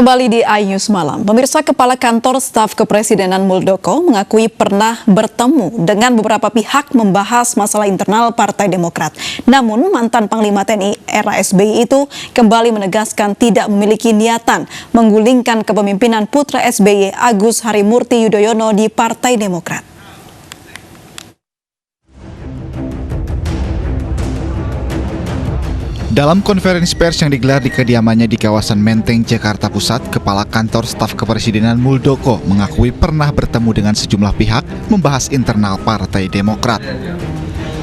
Kembali di iNews Malam, pemirsa, Kepala Kantor Staf Kepresidenan Muldoko mengakui pernah bertemu dengan beberapa pihak membahas masalah internal Partai Demokrat. Namun, mantan Panglima TNI era SBY itu kembali menegaskan tidak memiliki niatan menggulingkan kepemimpinan putra SBY Agus Harimurti Yudhoyono di Partai Demokrat. Dalam konferensi pers yang digelar di kediamannya di kawasan Menteng, Jakarta Pusat, Kepala Kantor Staf Kepresidenan Muldoko mengakui pernah bertemu dengan sejumlah pihak membahas internal Partai Demokrat.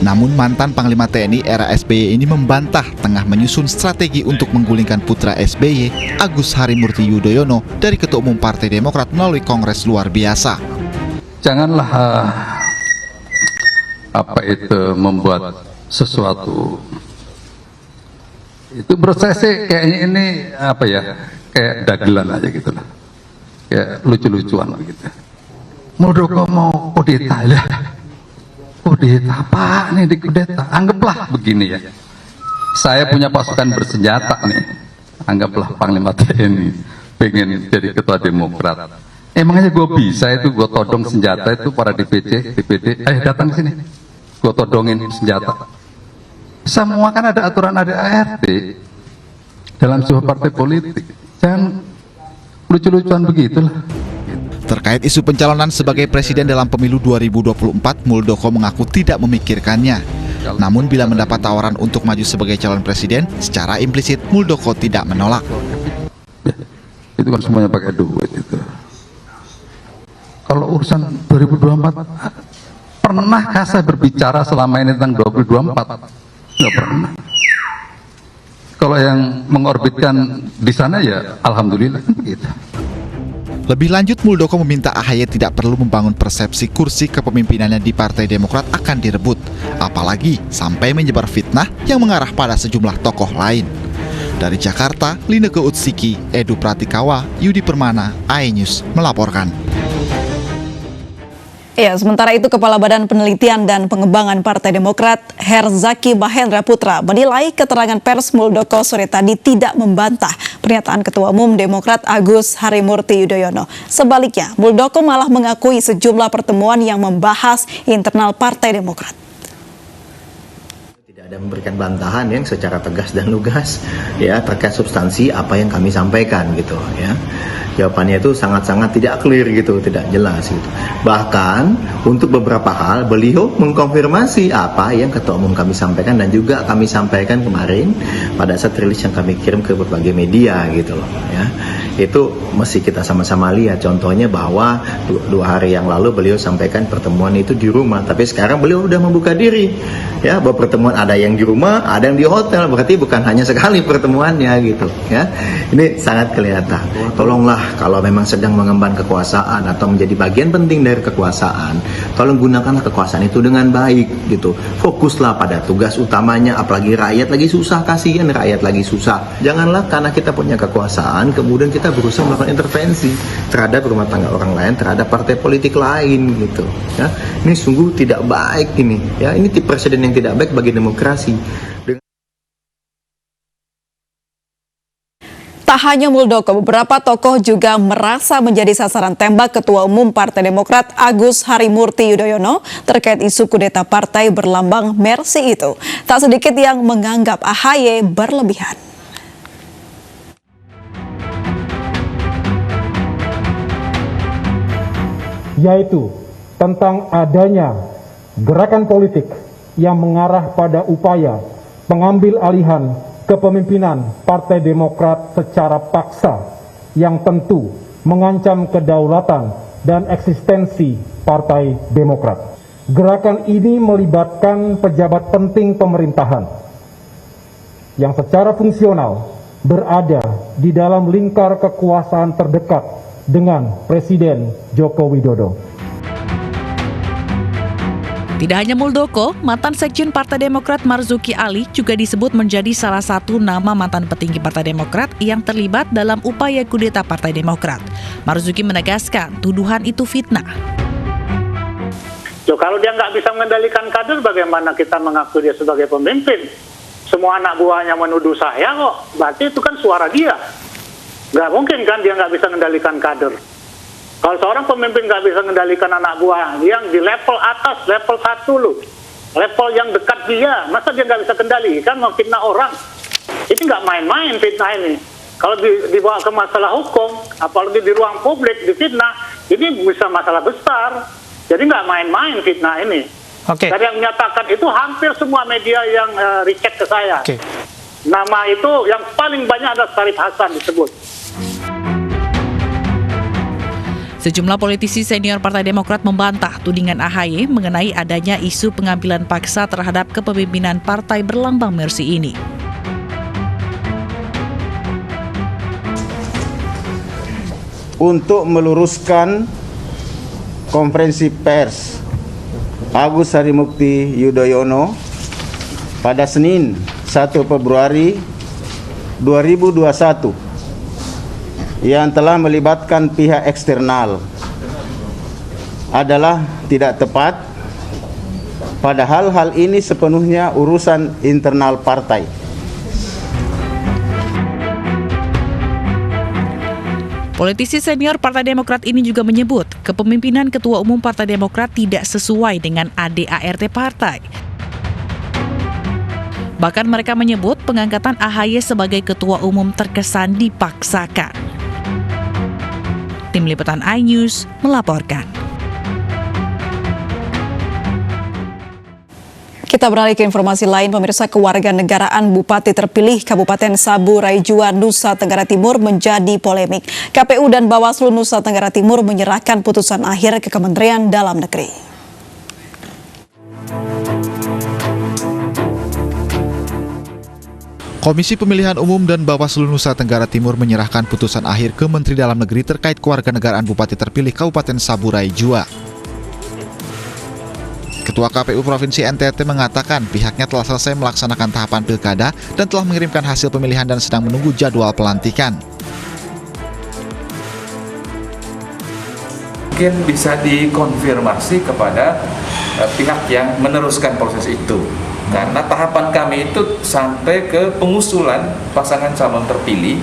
Namun mantan Panglima TNI era SBY ini membantah tengah menyusun strategi untuk menggulingkan putra SBY, Agus Harimurti Yudhoyono, dari Ketua Umum Partai Demokrat melalui Kongres luar biasa. Janganlah membuat sesuatu. Itu menurut saya sih kayaknya ini kayak dagelan aja gitu lah, kayak lucu-lucuan gitu. Muldoko mau kudeta ya, kudeta apa nih di kudeta? Anggaplah begini ya, saya punya pasukan bersenjata nih, anggaplah Panglima TNI pengen jadi Ketua Demokrat. Emangnya gue bisa itu gue todong senjata itu para DPD, datang ke sini, gue todongin senjata. Semua kan ada aturan, ada ART dalam sebuah partai politik. Jangan lucu-lucuan begitulah. Terkait isu pencalonan sebagai presiden dalam pemilu 2024, Muldoko mengaku tidak memikirkannya. Namun bila mendapat tawaran untuk maju sebagai calon presiden, secara implisit Muldoko tidak menolak. Itu kan semuanya pakai duit itu. Kalau urusan 2024, pernahkah saya berbicara selama ini tentang 2024? Nggak pernah. Kalau yang mengorbitkan di sana ya alhamdulillah begitu. Lebih lanjut, Muldoko meminta AHY tidak perlu membangun persepsi kursi kepemimpinannya di Partai Demokrat akan direbut, apalagi sampai menyebar fitnah yang mengarah pada sejumlah tokoh lain. Dari Jakarta, Lineke Utsiki, Edu Pratikawa, Yudi Permana, iNews melaporkan. Ya, sementara itu Kepala Badan Penelitian dan Pengembangan Partai Demokrat Herzaki Mahendra Putra menilai keterangan pers Muldoko sore tadi tidak membantah pernyataan Ketua Umum Demokrat Agus Harimurti Yudhoyono. Sebaliknya, Muldoko malah mengakui sejumlah pertemuan yang membahas internal Partai Demokrat. Tidak ada memberikan bantahan yang secara tegas dan lugas ya terkait substansi apa yang kami sampaikan gitu ya. Jawabannya itu sangat-sangat tidak clear gitu, tidak jelas gitu. Bahkan untuk beberapa hal beliau mengkonfirmasi apa yang Ketua Umum kami sampaikan dan juga kami sampaikan kemarin pada saat rilis yang kami kirim ke berbagai media gitu loh ya. Itu mesti kita sama-sama lihat, contohnya bahwa dua hari yang lalu beliau sampaikan pertemuan itu di rumah, tapi sekarang beliau sudah membuka diri ya bahwa pertemuan ada yang di rumah, ada yang di hotel, berarti bukan hanya sekali pertemuannya gitu ya. Ini sangat kelihatan. Tolonglah kalau memang sedang mengemban kekuasaan atau menjadi bagian penting dari kekuasaan, tolong gunakanlah kekuasaan itu dengan baik gitu. Fokuslah pada tugas utamanya, apalagi rakyat lagi susah, kasihan rakyat lagi susah. Janganlah karena kita punya kekuasaan kemudian kita berusaha melakukan intervensi terhadap rumah tangga orang lain, terhadap partai politik lain gitu ya. Ini sungguh tidak baik ini ya. Ini tipe presiden yang tidak baik bagi demokrasi. Tak hanya Muldoko, beberapa tokoh juga merasa menjadi sasaran tembak Ketua Umum Partai Demokrat Agus Harimurti Yudhoyono terkait isu kudeta partai berlambang Mercy itu. Tak sedikit yang menganggap AHY berlebihan. Yaitu tentang adanya gerakan politik yang mengarah pada upaya pengambil alihan kepemimpinan Partai Demokrat secara paksa yang tentu mengancam kedaulatan dan eksistensi Partai Demokrat. Gerakan ini melibatkan pejabat penting pemerintahan yang secara fungsional berada di dalam lingkar kekuasaan terdekat dengan Presiden Joko Widodo. Tidak hanya Muldoko, mantan sekjen Partai Demokrat Marzuki Ali juga disebut menjadi salah satu nama mantan petinggi Partai Demokrat yang terlibat dalam upaya kudeta Partai Demokrat. Marzuki menegaskan tuduhan itu fitnah. Kalau dia nggak bisa mengendalikan kader, bagaimana kita mengaku dia sebagai pemimpin? Semua anak buahnya menuduh saya kok, berarti itu kan suara dia. Nggak mungkin kan dia nggak bisa mengendalikan kader. Kalau seorang pemimpin nggak bisa mengendalikan anak buah yang di level atas, level 1 loh, level yang dekat dia, masa dia nggak bisa kendali? Kan mau fitnah orang. Ini nggak main-main fitnah ini. Kalau dibawa ke masalah hukum, apalagi di ruang publik, di fitnah, ini bisa masalah besar. Jadi nggak main-main fitnah ini. Oke. Dan yang menyatakan itu hampir semua media yang riset ke saya. Oke. Nama itu yang paling banyak adalah Syarif Hasan disebut. Sejumlah politisi senior Partai Demokrat membantah tudingan AHY mengenai adanya isu pengambilan paksa terhadap kepemimpinan partai berlambang Mercy ini. Untuk meluruskan konferensi pers Agus Harimukti Yudhoyono pada Senin 1 Februari 2021 yang telah melibatkan pihak eksternal adalah tidak tepat, padahal hal ini sepenuhnya urusan internal partai. Politisi senior Partai Demokrat ini juga menyebut kepemimpinan Ketua Umum Partai Demokrat tidak sesuai dengan ADART partai. Bahkan mereka menyebut pengangkatan AHY sebagai Ketua Umum terkesan dipaksakan. Tim Liputan iNews melaporkan. Kita beralih ke informasi lain, pemirsa. Kewarganegaraan Bupati terpilih Kabupaten Saburai Jua, Nusa Tenggara Timur menjadi polemik. KPU dan Bawaslu Nusa Tenggara Timur menyerahkan putusan akhir ke Kementerian Dalam Negeri. Komisi Pemilihan Umum dan Bawaslu Nusa Tenggara Timur menyerahkan putusan akhir ke Menteri Dalam Negeri terkait kewarganegaraan Bupati terpilih Kabupaten Saburai Jua. Ketua KPU Provinsi NTT mengatakan pihaknya telah selesai melaksanakan tahapan pilkada dan telah mengirimkan hasil pemilihan dan sedang menunggu jadwal pelantikan. Mungkin bisa dikonfirmasi kepada pihak yang meneruskan proses itu. Karena tahapan kami itu sampai ke pengusulan pasangan calon terpilih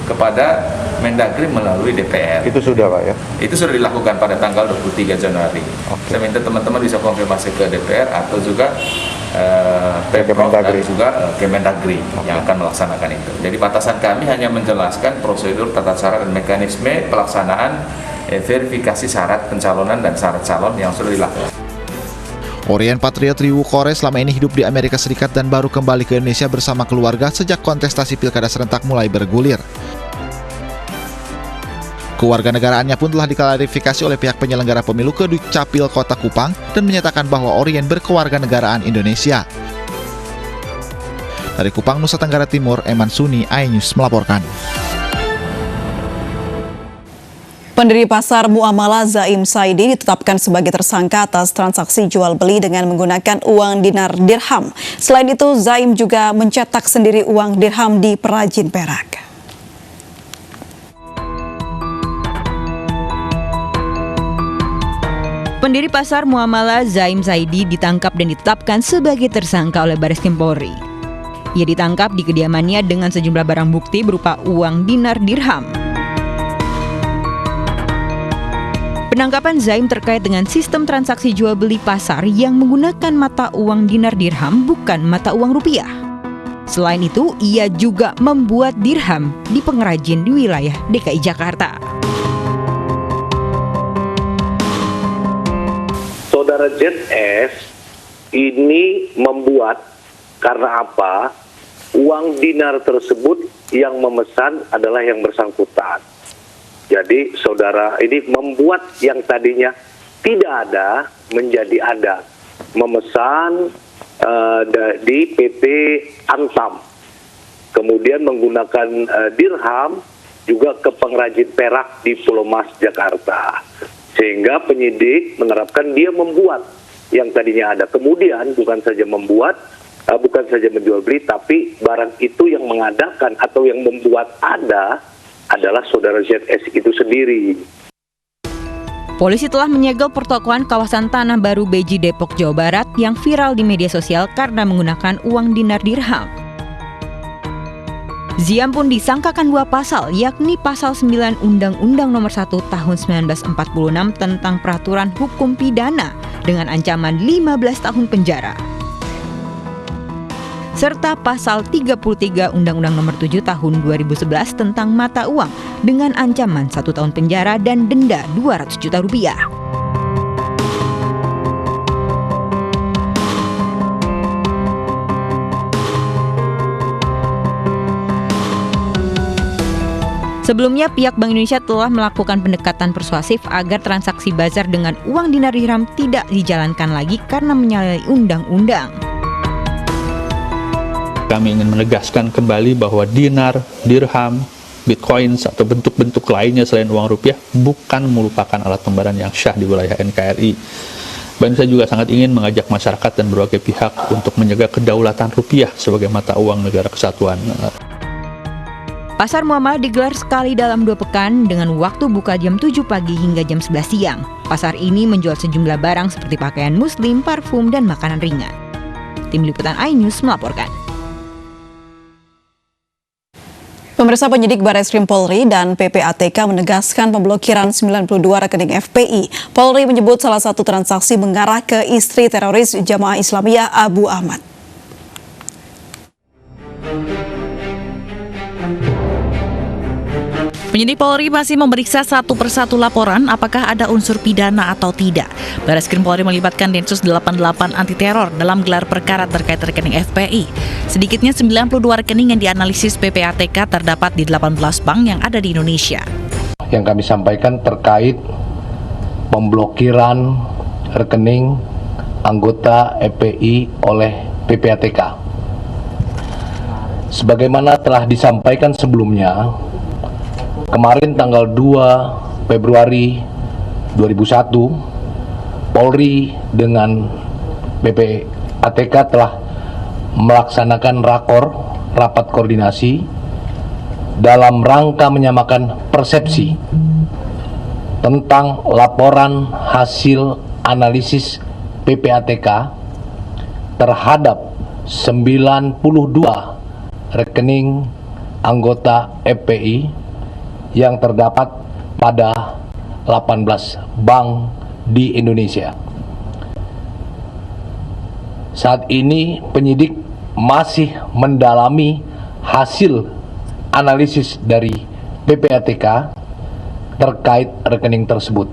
kepada Mendagri melalui DPR. Itu sudah, Pak, ya? Itu sudah dilakukan pada tanggal 23 Januari. Oke. Saya minta teman-teman bisa konfirmasi ke DPR atau juga Pemprov dan juga Kemendagri yang akan melaksanakan itu. Jadi batasan kami hanya menjelaskan prosedur, tata cara dan mekanisme pelaksanaan verifikasi syarat pencalonan dan syarat calon yang sudah dilakukan. Orien Patriot Riwu Kore selama ini hidup di Amerika Serikat dan baru kembali ke Indonesia bersama keluarga sejak kontestasi pilkada serentak mulai bergulir. Kewarganegaraannya pun telah diklarifikasi oleh pihak penyelenggara pemilu ke Dukcapil Kota Kupang dan menyatakan bahwa Orien berkewarganegaraan Indonesia. Dari Kupang, Nusa Tenggara Timur, Eman Suni, iNews melaporkan. Pendiri pasar Muamalah Zaim Saidi ditetapkan sebagai tersangka atas transaksi jual beli dengan menggunakan uang dinar dirham. Selain itu, Zaim juga mencetak sendiri uang dirham di perajin perak. Pendiri pasar Muamalah Zaim Saidi ditangkap dan ditetapkan sebagai tersangka oleh Bareskrim Polri. Ia ditangkap di kediamannya dengan sejumlah barang bukti berupa uang dinar dirham. Penangkapan Zaim terkait dengan sistem transaksi jual beli pasar yang menggunakan mata uang dinar dirham bukan mata uang rupiah. Selain itu, ia juga membuat dirham di pengrajin di wilayah DKI Jakarta. Saudara ZS ini membuat karena apa? Uang dinar tersebut yang memesan adalah yang bersangkutan. Jadi saudara ini membuat yang tadinya tidak ada menjadi ada. Memesan di PT Antam. Kemudian menggunakan dirham juga ke pengrajin perak di Pulau Mas, Jakarta. Sehingga penyidik menerapkan dia membuat yang tadinya ada. Kemudian bukan saja membuat, bukan saja menjual beli, tapi barang itu yang mengadakan atau yang membuat ada adalah saudara ZS itu sendiri. Polisi telah menyegel pertokoan kawasan Tanah Baru Beji Depok, Jawa Barat yang viral di media sosial karena menggunakan uang dinar dirham. Ziam pun disangkakan 2 pasal, yakni Pasal 9 Undang-Undang Nomor 1 Tahun 1946 tentang Peraturan Hukum Pidana dengan ancaman 15 tahun penjara, serta Pasal 33 Undang-Undang Nomor 7 Tahun 2011 tentang mata uang dengan ancaman 1 tahun penjara dan denda 200 juta rupiah. Sebelumnya, pihak Bank Indonesia telah melakukan pendekatan persuasif agar transaksi bazar dengan uang dinar dirham tidak dijalankan lagi karena menyalahi undang-undang. Kami ingin menegaskan kembali bahwa dinar, dirham, bitcoins atau bentuk-bentuk lainnya selain uang rupiah bukan merupakan alat pembayaran yang syah di wilayah NKRI. Bank Indonesia juga sangat ingin mengajak masyarakat dan berbagai pihak untuk menjaga kedaulatan rupiah sebagai mata uang negara kesatuan. Pasar muamalah digelar sekali dalam 2 pekan dengan waktu buka jam 7 pagi hingga jam 11 siang. Pasar ini menjual sejumlah barang seperti pakaian muslim, parfum, dan makanan ringan. Tim Liputan iNews melaporkan. Pemirsa, penyidik Barreskrim Polri dan PPATK menegaskan pemblokiran 92 rekening FPI. Polri menyebut salah satu transaksi mengarah ke istri teroris Jamaah Islamiyah Abu Ahmad. Penyidik Polri masih memeriksa satu persatu laporan apakah ada unsur pidana atau tidak. Barreskrim Polri melibatkan Densus 88 anti teror dalam gelar perkara terkait rekening FPI. Sedikitnya 92 rekening yang dianalisis PPATK terdapat di 18 bank yang ada di Indonesia. Yang kami sampaikan terkait pemblokiran rekening anggota FPI oleh PPATK. Sebagaimana telah disampaikan sebelumnya, kemarin tanggal 2 Februari 2001, Polri dengan PPATK telah melaksanakan rapat koordinasi dalam rangka menyamakan persepsi tentang laporan hasil analisis PPATK terhadap 92 rekening anggota FPI yang terdapat pada 18 bank di Indonesia. Saat ini penyidik masih mendalami hasil analisis dari PPATK terkait rekening tersebut.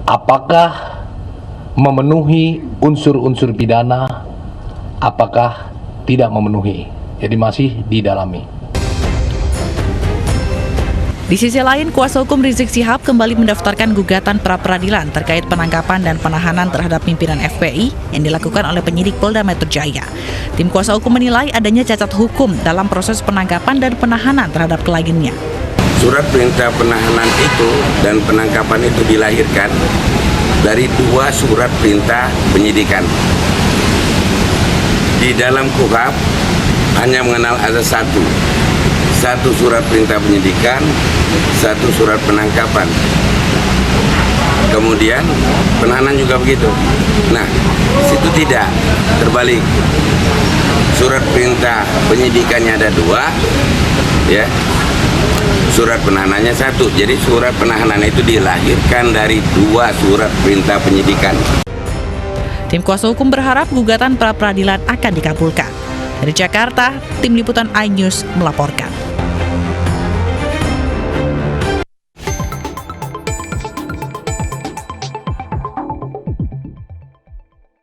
Apakah memenuhi unsur-unsur pidana, apakah tidak memenuhi? Jadi masih didalami. Di sisi lain, kuasa hukum Rizik Syihab kembali mendaftarkan gugatan pra-peradilan terkait penangkapan dan penahanan terhadap pimpinan FPI yang dilakukan oleh penyidik Polda Metro Jaya. Tim kuasa hukum menilai adanya cacat hukum dalam proses penangkapan dan penahanan terhadap kliennya. Surat perintah penahanan itu dan penangkapan itu dilahirkan dari 2 surat perintah penyidikan. Di dalam KUHP hanya mengenal ada satu surat perintah penyidikan, 1 surat penangkapan. Kemudian penahanan juga begitu. Nah, situ tidak, terbalik. Surat perintah penyidikannya ada 2, ya. Surat penahanannya 1. Jadi surat penahanan itu dilahirkan dari 2 surat perintah penyidikan. Tim kuasa hukum berharap gugatan pra-peradilan akan dikabulkan. Dari Jakarta, Tim Liputan iNews melaporkan.